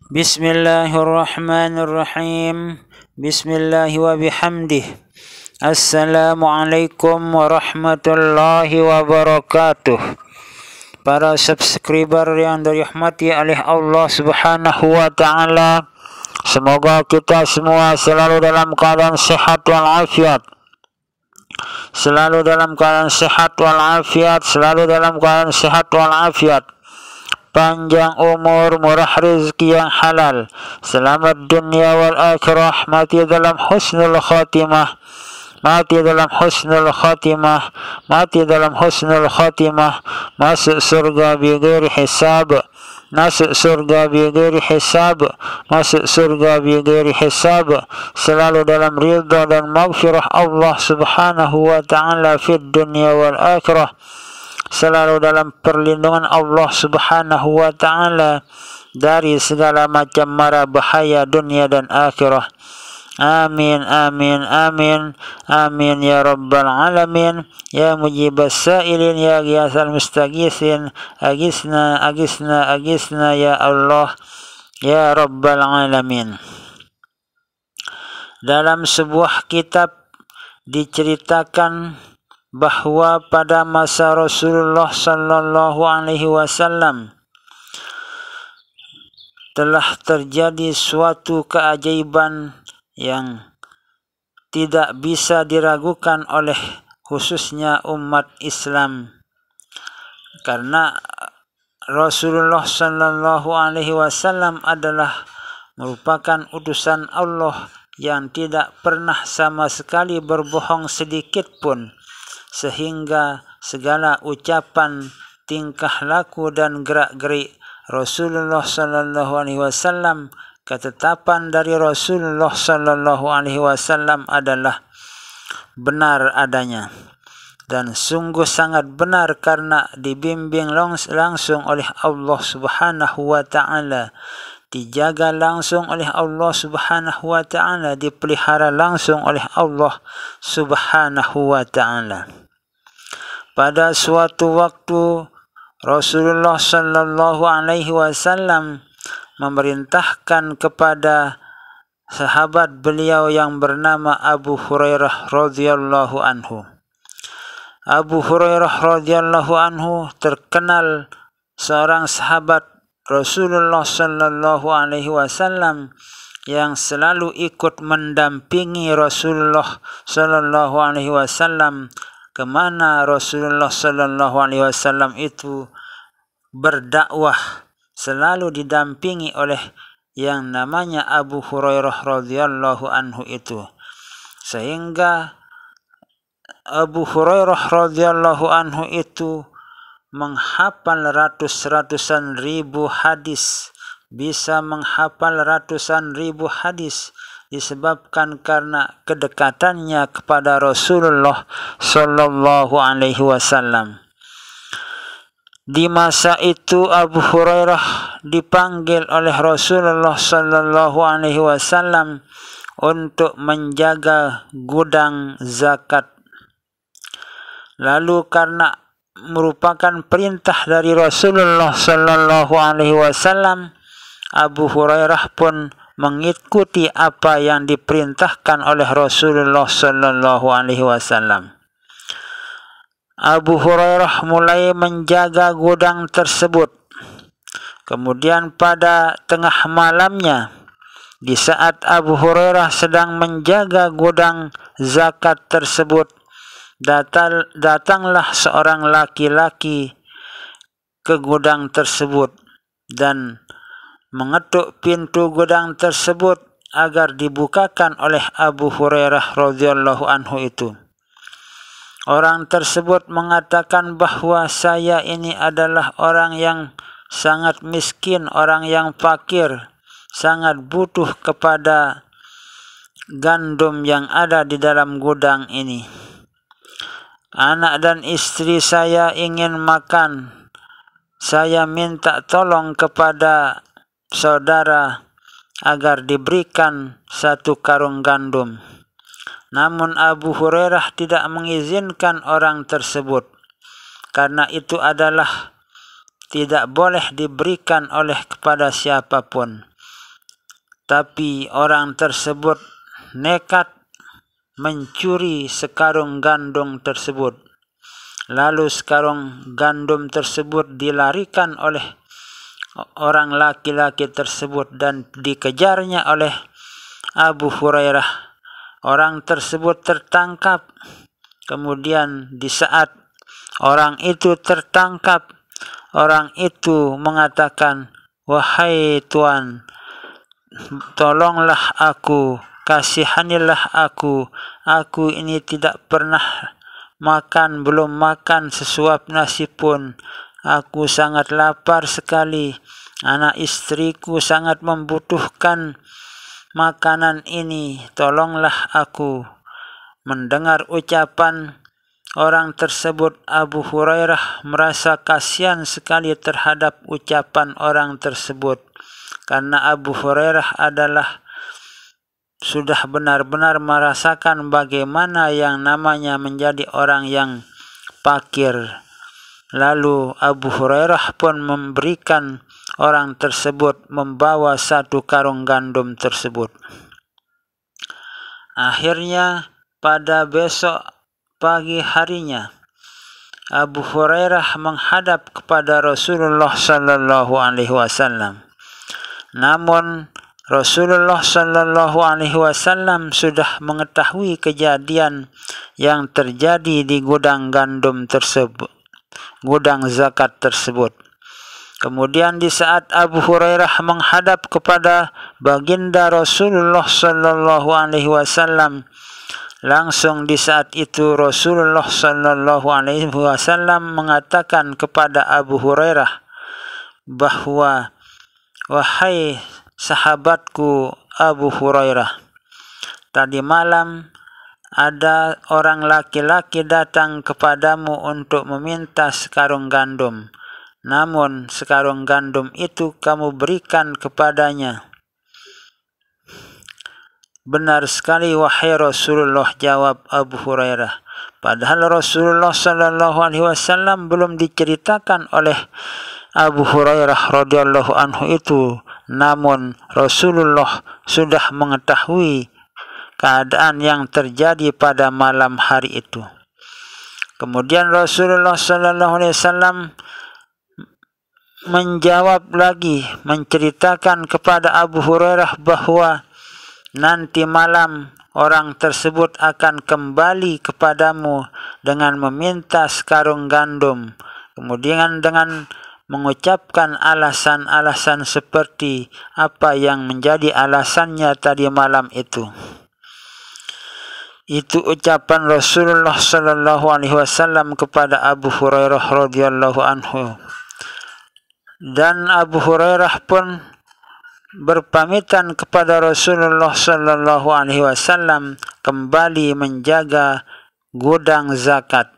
Bismillahirrahmanirrahim. Bismillahi wa bihamdih. Assalamualaikum warahmatullahi wabarakatuh. Para subscriber yang dirahmati oleh Allah Subhanahu wa taala, semoga kita semua selalu dalam keadaan sehat walafiat. Selalu dalam keadaan sehat walafiat, selalu dalam keadaan sehat walafiat. Panjang umur, murah rezeki yang halal, selamat dunia wal akhirah, mati dalam husnul khatimah, mati dalam husnul khatimah, mati dalam husnul khatimah, masuk surga bighairi hisab, masuk surga bighairi hisab, masuk surga bighairi hisab, selalu dalam ridha dan maghfirah Allah Subhanahu wa taala fid dunya wal akhirah, selalu dalam perlindungan Allah Subhanahu wa taala dari segala macam mara bahaya dunia dan akhirah. Amin amin amin amin ya rabbal alamin, ya mujibas sa'ilin, ya ghiyasal mustaghisin, agisna agisna agisna ya Allah ya rabbal alamin. Dalam sebuah kitab diceritakan bahwa pada masa Rasulullah sallallahu alaihi wasallam telah terjadi suatu keajaiban yang tidak bisa diragukan oleh khususnya umat Islam, karena Rasulullah sallallahu alaihi wasallam adalah merupakan utusan Allah yang tidak pernah sama sekali berbohong sedikit pun, sehingga segala ucapan, tingkah laku dan gerak-gerik Rasulullah sallallahu alaihi wasallam, ketetapan dari Rasulullah sallallahu alaihi wasallam adalah benar adanya dan sungguh sangat benar karena dibimbing langsung oleh Allah Subhanahu wa taala, dijaga langsung oleh Allah Subhanahu wa taala, dipelihara langsung oleh Allah Subhanahu wa taala. Pada suatu waktu Rasulullah sallallahu alaihi wasallam memerintahkan kepada sahabat beliau yang bernama Abu Hurairah radhiyallahu anhu. Abu Hurairah radhiyallahu anhu terkenal seorang sahabat Rasulullah sallallahu alaihi wasallam yang selalu ikut mendampingi Rasulullah sallallahu alaihi wasallam kemana Rasulullah sallallahu alaihi wasallam itu berdakwah, selalu didampingi oleh yang namanya Abu Hurairah radhiyallahu anhu itu, sehingga Abu Hurairah radhiyallahu anhu itu menghafal ratusan ribu hadis, bisa menghafal ratusan ribu hadis disebabkan karena kedekatannya kepada Rasulullah sallallahu alaihi wasallam. Di masa itu Abu Hurairah dipanggil oleh Rasulullah sallallahu alaihi wasallam untuk menjaga gudang zakat. Lalu karena merupakan perintah dari Rasulullah sallallahu alaihi wasallam, Abu Hurairah pun mengikuti apa yang diperintahkan oleh Rasulullah sallallahu alaihi wasallam. Abu Hurairah mulai menjaga gudang tersebut. Kemudian pada tengah malamnya, di saat Abu Hurairah sedang menjaga gudang zakat tersebut, datanglah seorang laki-laki ke gudang tersebut dan mengetuk pintu gudang tersebut agar dibukakan oleh Abu Hurairah radhiyallahu anhu itu. Orang tersebut mengatakan bahwa saya ini adalah orang yang sangat miskin, orang yang fakir, sangat butuh kepada gandum yang ada di dalam gudang ini. Anak dan istri saya ingin makan. Saya minta tolong kepada saudara agar diberikan satu karung gandum. Namun Abu Hurairah tidak mengizinkan orang tersebut, karena itu adalah tidak boleh diberikan oleh kepada siapapun. tapi orang tersebut nekat mencuri sekarung gandum tersebut. Lalu sekarung gandum tersebut dilarikan oleh orang laki-laki tersebut dan dikejarnya oleh Abu Hurairah. Orang tersebut tertangkap. Kemudian di saat orang itu tertangkap, orang itu mengatakan, "Wahai Tuan, tolonglah aku, kasihanilah aku. Aku ini tidak pernah makan, belum makan sesuap nasi pun. Aku sangat lapar sekali. Anak istriku sangat membutuhkan makanan ini. Tolonglah aku." Mendengar ucapan orang tersebut, Abu Hurairah merasa kasihan sekali terhadap ucapan orang tersebut, karena Abu Hurairah sudah benar-benar merasakan bagaimana yang namanya menjadi orang yang fakir. Lalu Abu Hurairah pun memberikan orang tersebut membawa satu karung gandum tersebut. Akhirnya pada besok pagi harinya, Abu Hurairah menghadap kepada Rasulullah sallallahu alaihi wasallam. Namun Rasulullah sallallahu alaihi wasallam sudah mengetahui kejadian yang terjadi di gudang gandum tersebut, gudang zakat tersebut. Kemudian di saat Abu Hurairah menghadap kepada baginda Rasulullah sallallahu alaihi wasallam, langsung di saat itu Rasulullah sallallahu alaihi wasallam mengatakan kepada Abu Hurairah bahwa, "Wahai sahabatku Abu Hurairah, tadi malam ada orang laki-laki datang kepadamu untuk meminta sekarung gandum. Namun sekarung gandum itu kamu berikan kepadanya." "Benar sekali wahai Rasulullah," jawab Abu Hurairah. Padahal Rasulullah sallallahu alaihi wasallam belum diceritakan oleh Abu Hurairah radhiyallahu anhu itu, namun Rasulullah sudah mengetahui keadaan yang terjadi pada malam hari itu. Kemudian Rasulullah sallallahu alaihi wasallam menjawab lagi, menceritakan kepada Abu Hurairah bahwa nanti malam orang tersebut akan kembali kepadamu dengan meminta sekarung gandum. Kemudian dengan mengucapkan alasan-alasan seperti apa yang menjadi alasannya tadi malam itu. Itu ucapan Rasulullah sallallahu alaihi wasallam kepada Abu Hurairah radhiyallahu anhu. Dan Abu Hurairah pun berpamitan kepada Rasulullah sallallahu alaihi wasallam kembali menjaga gudang zakat.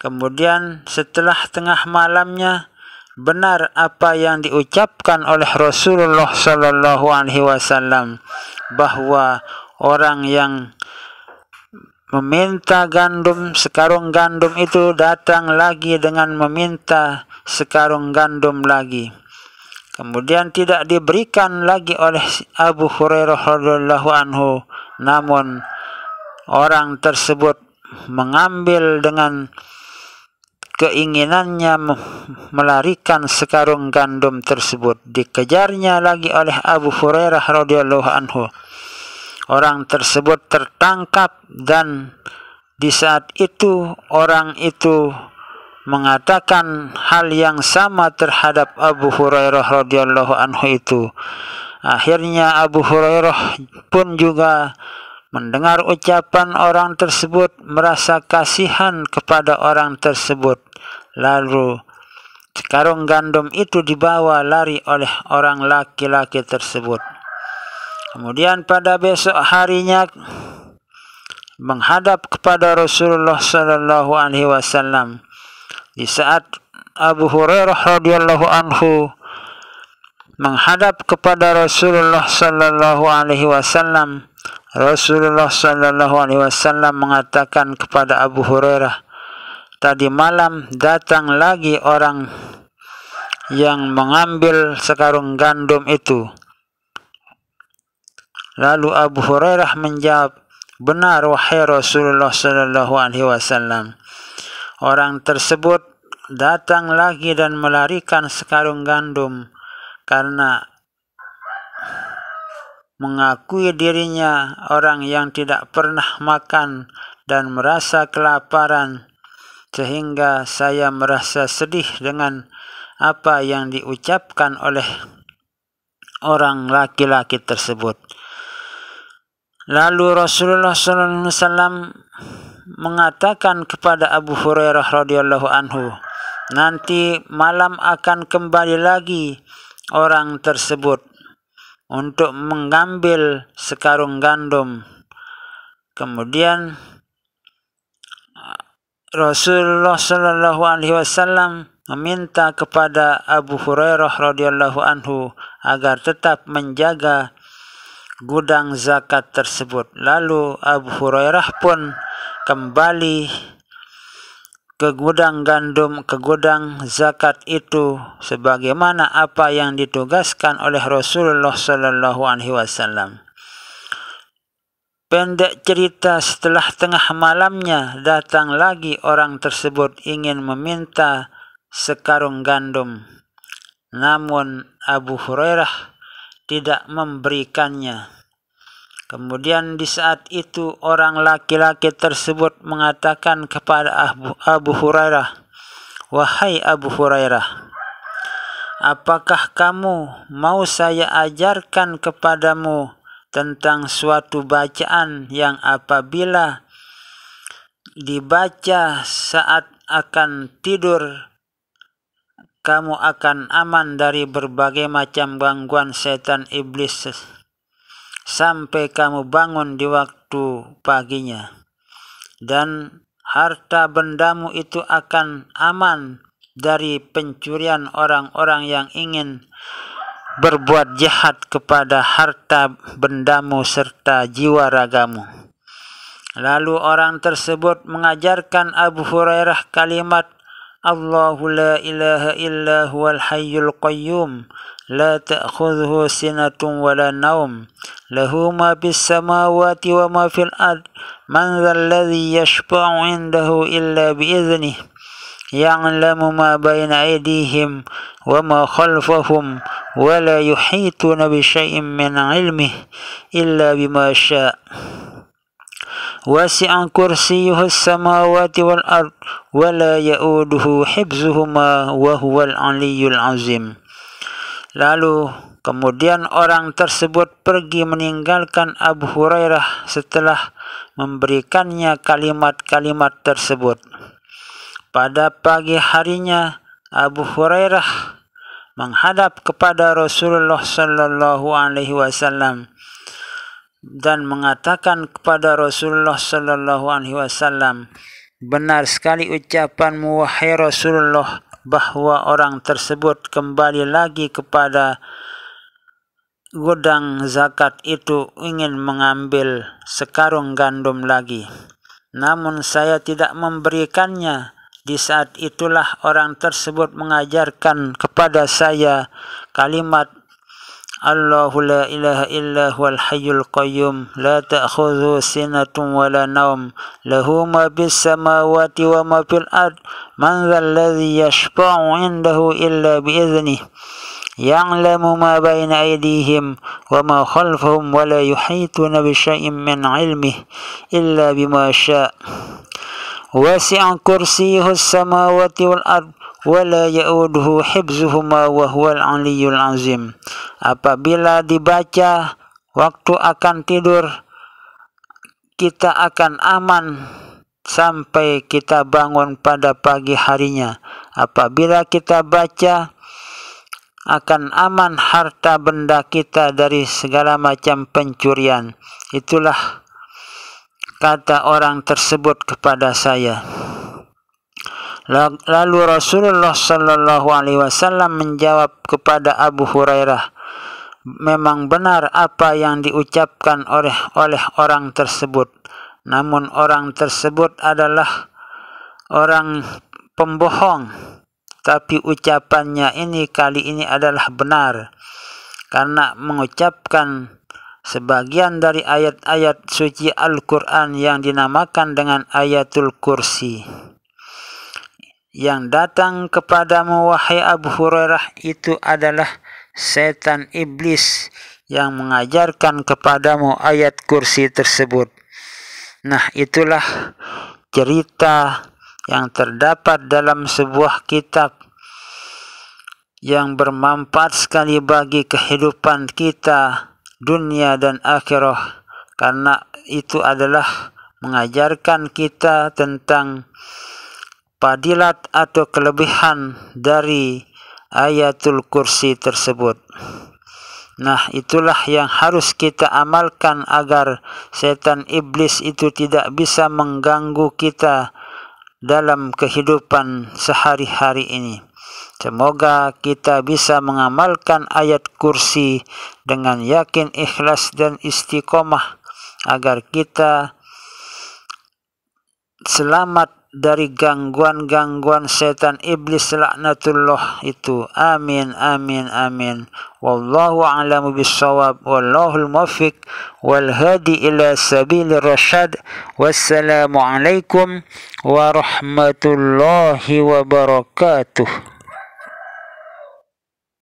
Kemudian setelah tengah malamnya, benar apa yang diucapkan oleh Rasulullah sallallahu alaihi wasallam bahwa orang yang meminta gandum, sekarung gandum itu datang lagi dengan meminta sekarung gandum lagi. Kemudian tidak diberikan lagi oleh Abu Hurairah radhiyallahu anhu, namun orang tersebut mengambil dengan keinginannya melarikan sekarung gandum tersebut. Dikejarnya lagi oleh Abu Hurairah radhiyallahu anhu. Orang tersebut tertangkap dan di saat itu orang itu mengatakan hal yang sama terhadap Abu Hurairah radhiyallahu anhu itu. Akhirnya Abu Hurairah pun juga mendengar ucapan orang tersebut, merasa kasihan kepada orang tersebut. Lalu sekarung gandum itu dibawa lari oleh orang laki-laki tersebut. Kemudian pada besok harinya menghadap kepada Rasulullah sallallahu alaihi wasallam. Di saat Abu Hurairah radhiyallahu anhu menghadap kepada Rasulullah sallallahu alaihi wasallam, Rasulullah sallallahu alaihi wasallam mengatakan kepada Abu Hurairah, "Tadi malam datang lagi orang yang mengambil sekarung gandum itu. Lalu Abu Hurairah menjawab, "Benar wahai Rasulullah sallallahu alaihi wasallam." Orang tersebut datang lagi dan melarikan sekarung gandum karena mengakui dirinya orang yang tidak pernah makan dan merasa kelaparan, sehingga saya merasa sedih dengan apa yang diucapkan oleh orang laki-laki tersebut. Lalu Rasulullah SAW mengatakan kepada Abu Hurairah radhiyallahu anhu, nanti malam akan kembali lagi orang tersebut untuk mengambil sekarung gandum. Kemudian Rasulullah SAW meminta kepada Abu Hurairah radhiyallahu anhu agar tetap menjaga gudang zakat tersebut. Lalu Abu Hurairah pun kembali ke gudang gandum, ke gudang zakat itu sebagaimana apa yang ditugaskan oleh Rasulullah sallallahu alaihi wasallam. Pendek cerita, setelah tengah malamnya datang lagi orang tersebut ingin meminta sekarung gandum. Namun Abu Hurairah tidak memberikannya. Kemudian di saat itu orang laki-laki tersebut mengatakan kepada Abu Hurairah, "Wahai Abu Hurairah, apakah kamu mau saya ajarkan kepadamu tentang suatu bacaan yang apabila dibaca saat akan tidur, kamu akan aman dari berbagai macam gangguan setan iblis sampai kamu bangun di waktu paginya, dan harta bendamu itu akan aman dari pencurian orang-orang yang ingin berbuat jahat kepada harta bendamu serta jiwa ragamu." Lalu orang tersebut mengajarkan Abu Hurairah kalimat, "Allahu la ilaha illa huwal hayyul qayyum, la ta'khudhuhu sinatun wala naum, lahu ma bis samawati wa ma fil ard, man dhal ladzi yashfa'u 'indahu illa bi idhnih, ya'lamu ma bayna aydihim wa ma khalfahum, wa la yuhituna bi syai'in min 'ilmihi illa bima syaa'. Wasi'a kursiyyuhu as-samawati wal ard, wa la ya'uduhu hifdzuhuma wa huwal 'aliyyul 'azim." Lalu kemudian orang tersebut pergi meninggalkan Abu Hurairah setelah memberikannya kalimat-kalimat tersebut. Pada pagi harinya Abu Hurairah menghadap kepada Rasulullah sallallahu alaihi wasallam dan mengatakan kepada Rasulullah sallallahu alaihi wasallam, "Benar sekali ucapanmu wahai Rasulullah bahwa orang tersebut kembali lagi kepada gudang zakat itu ingin mengambil sekarung gandum lagi. Namun saya tidak memberikannya." Di saat itulah orang tersebut mengajarkan kepada saya kalimat, "Allahu la ilaha illa huwal hayyul qayyum, la ta'khudhuhu sinatun wala naum, lahu ma bis samawati wa ma fil ard, man dhal ladzi yashfa'u 'indahu illa bi idhnih, ya'lamu ma bayna aydihim wa ma khalfahum, wa la yuhituna bi syai'in min 'ilmihi illa bima syaa'. Wasi'a kursiyyuhu as-samawati wal ard, wa la ya'uduhu hifdzuhuma wa huwal 'aliyyul 'azim." Apabila dibaca waktu akan tidur, kita akan aman sampai kita bangun pada pagi harinya. Apabila kita baca, akan aman harta benda kita dari segala macam pencurian. Itulah kata orang tersebut kepada saya. Lalu Rasulullah sallallahu alaihi wasallam menjawab kepada Abu Hurairah, "Memang benar apa yang diucapkan oleh orang tersebut. Namun orang tersebut adalah orang pembohong. Tapi ucapannya ini kali ini adalah benar, karena mengucapkan sebagian dari ayat-ayat suci Al-Quran yang dinamakan dengan Ayatul Kursi. Yang datang kepadamu wahai Abu Hurairah itu adalah setan iblis yang mengajarkan kepadamu ayat kursi tersebut. Nah, itulah cerita yang terdapat dalam sebuah kitab yang bermanfaat sekali bagi kehidupan kita dunia dan akhirah, karena itu adalah mengajarkan kita tentang fadilat atau kelebihan dari Ayatul Kursi tersebut. Nah, itulah yang harus kita amalkan agar setan iblis itu tidak bisa mengganggu kita dalam kehidupan sehari-hari ini. Semoga kita bisa mengamalkan ayat kursi dengan yakin, ikhlas, dan istiqomah agar kita selamat dari gangguan-gangguan setan iblis laknatullah itu. Amin, amin, amin. Wallahu a'lamu bissawab. Wallahul muwaffiq wal hadi ila sabilir rasyad. Wassalamu alaikum warahmatullahi wabarakatuh.